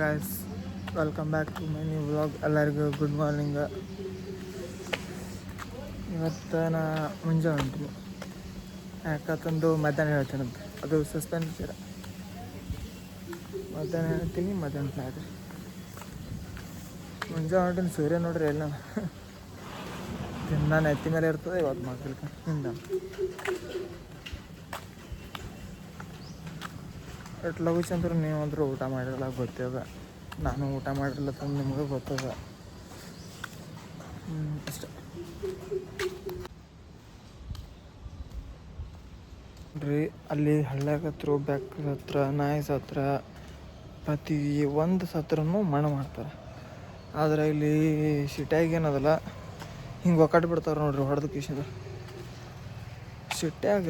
Guys, welcome back to my new vlog. ಎಲ್ಲರಿಗೂ good morning. ಇವತ್ತು ನಾ ಮುಂಜಾನೆ ಹೊಂಟೀನಿ. ಯಾಕಂತಂದು ಮಧ್ಯಾಹ್ನ ಹೇಳ್ತೀನಂತ, ಅದು ಸಸ್ಪೆನ್ಸ್ ಇರ. ಮಧ್ಯಾಹ್ನ ಹೇಳ್ತೀನಿ, ಮಧ್ಯಾಹ್ನ ಫ್ಲಾಗ್. ಮುಂಜಾನೆ ಹೊಂಟೀನಿ. ಸೂರ್ಯ ನೋಡ್ರಿ ಎಲ್ಲ ದಿನ ಎತ್ತಿ ಮೇಲೆ ಇರ್ತದೆ. ಇವತ್ತು ಮಕ್ಕಳಿಗೆ ಹಿಂದ ಎಷ್ಟು ಲಘು ಚಂದ್ರು ನೀವು ಅಂದರೂ ಊಟ ಮಾಡಿರಲ್ಲ, ಗೊತ್ತದ. ನಾನು ಊಟ ಮಾಡಿರಲ್ಲ ತಂದು ನಿಮಗೂ ಗೊತ್ತದ. ಅಷ್ಟೇ ರೀ. ಅಲ್ಲಿ ಹಳ್ಳ್ಯಾಗ ಹತ್ರ, ಬೆಕ್ಕದ ಹತ್ರ, ನಾಯಿ ಸತ್ರ, ಪ್ರತಿ ಒಂದು ಸತ್ರನೂ ಮಣ್ಣು ಮಾಡ್ತಾರೆ. ಆದರೆ ಇಲ್ಲಿ ಸಿಟ್ಯಾಗ ಏನದಲ್ಲ, ಹಿಂಗೆ ಒಕ್ಕಟ್ಟು ಬಿಡ್ತಾರೆ ನೋಡ್ರಿ, ಹೊಡೆದು ಕಿಶಿಂದ. ಸಿಟ್ಯಾಗ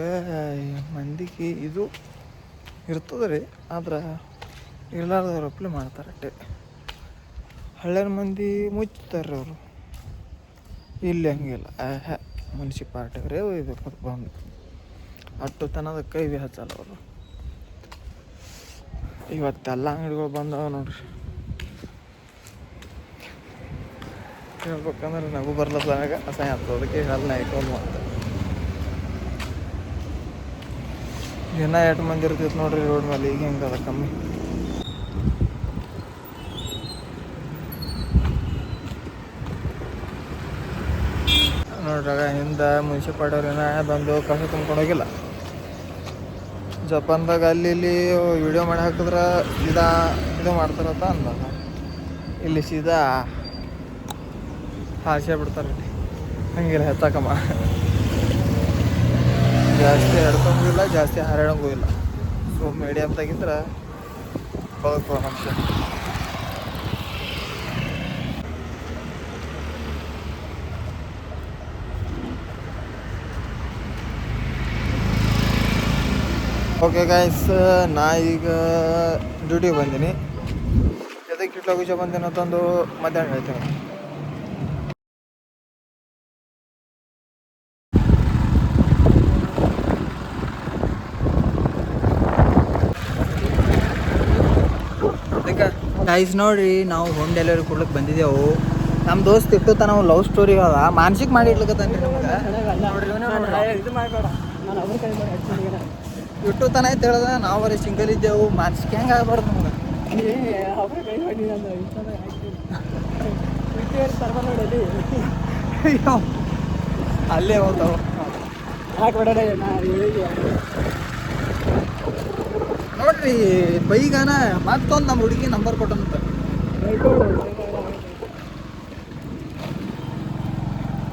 ಮಂದಿಗೆ ಇದು ಇರ್ತದೆ ರೀ, ಆದ್ರೆ ಇರ್ಲಾರ್ದವ್ರು ಅಪ್ಲೆ ಮಾಡ್ತಾರೆ ಅಷ್ಟೇ. ಹಳ್ಳಿಯ ಮಂದಿ ಮುಚ್ತಾರೆ ಅವರು. ಇಲ್ಲಿ ಹಂಗಿಲ್ಲ. ಮುನ್ಸಿಪಾಲ್ಟಿಯವರೇ ಒಯ್ಬೇಕು ಬಂದು. ಅಟ್ಟು ತನದ ಕೈ ಬಿ ಹಚ್ಚಲ್ಲ ಅವರು. ಇವತ್ತೆಲ್ಲ ಅಂಗಡಿಗಳು ಬಂದವ ನೋಡ್ರಿ. ಹೇಳ್ಬೇಕಂದ್ರೆ ನಗು ಬರ್ಲದಾಗ ಅಸಹ್ಯ ಆಗ್ತದೆ. ಅದಕ್ಕೆ ಅಲ್ಲಿ ಇಟ್ಕೊಂಡು ಮಾಡ್ತಾರೆ. ದಿನ ಎಷ್ಟು ಮಂದಿ ಇರ್ತೈತೆ ನೋಡ್ರಿ ರೋಡ್ ಮೇಲೆ. ಈಗ ಹೆಂಗೆ ಅದ ಕಮ್ಮಿ. ನೋಡ್ರಾಗ ಹಿಂದೆ ಮುನ್ಸಿಪಾಲ್ಟಿಯವ್ರೇನ ಬಂದು ಕಸ ತುಂಬ್ಕೊಂಡು ಹೋಗಿಲ್ಲ. ಜಪಾನ್ದಾಗ ಅಲ್ಲಿ ಇಲ್ಲಿ ವಿಡಿಯೋ ಮಾಡಿ ಹಾಕಿದ್ರೆ ಸೀದಾ ಇದು ಮಾಡ್ತಾರತ್ತ ಅಂದಾಗ, ಇಲ್ಲಿ ಸೀದಾ ಹಾಸೆ ಬಿಡ್ತಾರೆ. ಇಲ್ಲಿ ಹಂಗಿಲ್ಲ, ಹೆಚ್ಚಕಮ್ಮ. ಜಾಸ್ತಿ ಎಡ್ಕೊಂಗೂ ಇಲ್ಲ, ಜಾಸ್ತಿ ಹರಡಂಗೂ ಇಲ್ಲ. ಸೊ ಮೀಡಿಯಮ್ ತೆಗಿದ್ರೆ ಬದುಕುವ ಮನುಷ್ಯ. ಓಕೆ ಗೈಸ್, ನಾ ಈಗ ಡ್ಯೂಟಿಗೆ ಬಂದೀನಿ. ಎದಕ್ಕೆ ಇಟ್ಲ ವಿಷಯ ಬಂದೇನೆ ಅಂತಂದು ಮಧ್ಯಾಹ್ನ ಹೇಳ್ತೇನೆ. ಗೈಸ್ ನೋಡ್ರಿ, ನಾವು ಹೋಮ್ ಡೆಲಿವರಿ ಕೊಡ್ಲಿಕ್ಕೆ ಬಂದಿದ್ದೆವು. ನಮ್ಮ ದೋಸ್ತ್ ಇಟ್ಟು ನಾವು ಲವ್ ಸ್ಟೋರಿ ಅದ ಮಾನಸಿಕ ಮಾಡಿ ಇಡ್ಲಿಕ್ಕತ್ತನ್ರಿ ನಮ್ಗೆ. ಇಟ್ಟು ತನ ಐತೆ ಹೇಳ್ದ. ನಾವು ಬರೀ ಸಿಂಗಲ್ ಇದ್ದೆವು. ಮಾನಸಿಕ ಹೆಂಗೆ ಆಗ್ಬಾರ್ದು ನಮ್ಗೆ. ಅಲ್ಲೇ ಹೋಗ್ತಾವ. ನೋಡ್ರಿ ಬೈಗಾನ ಮತ್ತೊಂದು ನಮ್ಮ ಹುಡುಗಿ ನಂಬರ್ ಕೊಟ್ಟಂತ.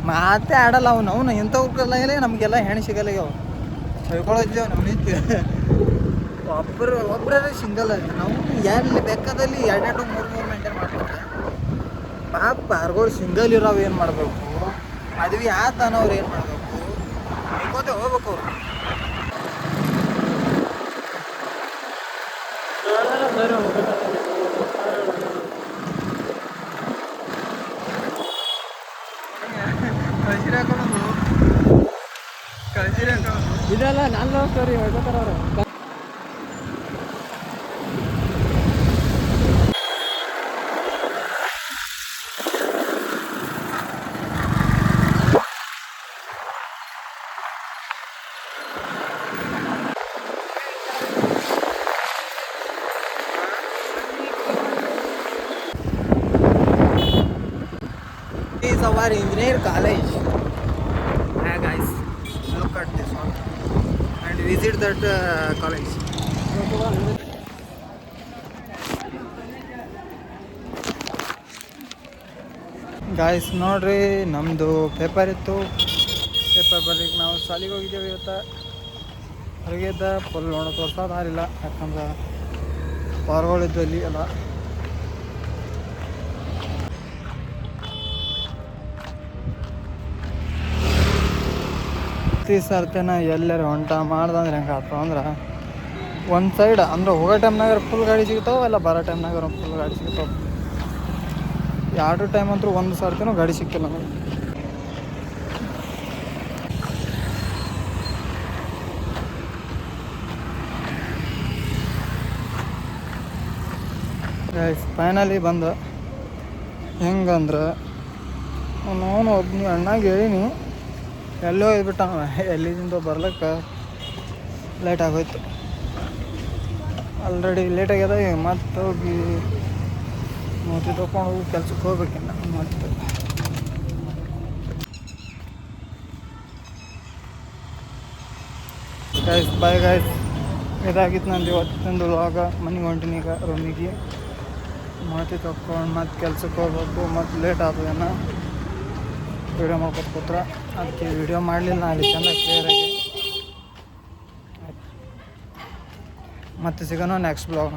ಮಾತೇ ಆಡಲ್ಲ ಅವನು ಇಂಥವ್ರಿಗೆಲ್ಲ ನಮಗೆಲ್ಲ ಹೆಣ್ಣು ಸಿಗಲ್ಲ. ಅವ ಹೇಳ್ಕೊಳತ್ತೇವೆ ನಾವು ನಿಂತು. ಒಬ್ಬರೇ ಸಿಂಗಲ್. ನಾವು ಎಲ್ಲಿ ಬೇಕಾದಲ್ಲಿ 2 3 ಮೇಂಟೈನ್ ಮಾಡ್ತಾರೆ. ಪಾಪ ಯಾರ್ಗಳು ಸಿಂಗಲ್ ಇರೋವು ಏನು ಮಾಡಬೇಕು, ಮದ್ವೆ ಆತನವ್ರು ಏನು ಮಾಡಬೇಕು, ಹೇಳ್ಕೋತೆ ಹೋಗ್ಬೇಕು ಅವ್ರು. ಇದೆಲ್ಲ ನಾನು ಲವ್ ಸ್ಟೋರಿ ಹೇಳ್ಕೊತಾರ ಅವರು. Is our engineer college. Hey guys, look at this one and visit that college. Guys ನೋಡ್ರಿ, ನಮ್ಮದು ಪೇಪರ್ ಇತ್ತು. ಪೇಪರ್ ಬರ್ಲಿಕ್ಕೆ ನಾವು ಶಾಲೆಗೆ ಹೋಗಿದ್ದೇವೆ. ಇವತ್ತು ಹೊರಗಿದ್ದ ಫುಲ್ ನೋಡೋಕೆ ತೋರ್ಸೋದಾರಿಲ್ಲ, ಯಾಕಂದ್ರೆ ಪಾರ್ಗಳಿದ್ದು ಅಲ್ಲಿ ಎಲ್ಲ. ಪ್ರತಿ ಸರ್ತಿನ ಎಲ್ಲರೂ ಹೊಂಟ ಮಾಡ್ದಂದ್ರೆ ಹೆಂಗೆ ಆಗ್ತಾವ ಅಂದ್ರೆ, ಒಂದು ಸೈಡ್ ಅಂದ್ರೆ ಹೋಗೋ ಟೈಮ್ನಾಗ ಫುಲ್ ಗಾಡಿ ಸಿಗ್ತಾವೆ, ಇಲ್ಲ ಬರೋ ಟೈಮ್ನಾಗ ಫುಲ್ ಗಾಡಿ ಸಿಗ್ತಾವೆ. ಎರಡು ಟೈಮ್ ಅಂತೂ ಒಂದು ಸರ್ತಿನೂ ಗಾಡಿ ಸಿಕ್ಕಿಲ್ಲ ನಮಗೆ. ಗೈಸ್ ಫೈನಲಿ ಬಂದ. ಹೆಂಗಂದ್ರೆ ನಾನು ಒಬ್ಬನಿ ಅಣ್ಣಾಗ ಹೇಳೀನಿ, ಎಲ್ಲೋ ಹೋಗ್ಬಿಟ್ಟ ಎಲ್ಲಿಂದ ಬರ್ಲಿಕ್ಕೆ ಲೇಟ್ ಆಗೋಯ್ತು. ಆಲ್ರೆಡಿ ಲೇಟ್ ಆಗ್ಯದ. ಮತ್ತೆ ಹೋಗಿ ಮೂತಿ ತೊಗೊಂಡು ಹೋಗಿ ಕೆಲ್ಸಕ್ಕೆ ಹೋಗ್ಬೇಕಿನ್ನ ಮತ್ತೆ. ಗೈಸ್ ಬಾಯ್ ಗೈಸ್, ಇದಾಗಿತ್ತು ನಂದು ಇವತ್ತಿಂದು ವ್ಲಾಗ. ಮನೆಗೆ ಹೊಂಟಿನಿ ಈಗ ರೂಮಿಗೆ. ಮೂತಿ ತೊಗೊಂಡು ಮತ್ತೆ ಕೆಲ್ಸಕ್ಕೆ ಹೋಗ್ಬೇಕು. ಮತ್ತು ಲೇಟ್ ಆಗ್ತದೇನ ವೀಡಿಯೋ ಮಾಡ್ಕೊತ ಕೂತ್ರೆ, ಅದಕ್ಕೆ ವೀಡಿಯೋ ಮಾಡಲಿಲ್ಲ ಅಲ್ಲಿ ಚೆಂದ ಕ್ಲಿಯರಾಗಿ. ಮತ್ತೆ ಸಿಗೋಣ ನೆಕ್ಸ್ಟ್ ಬ್ಲಾಗ್.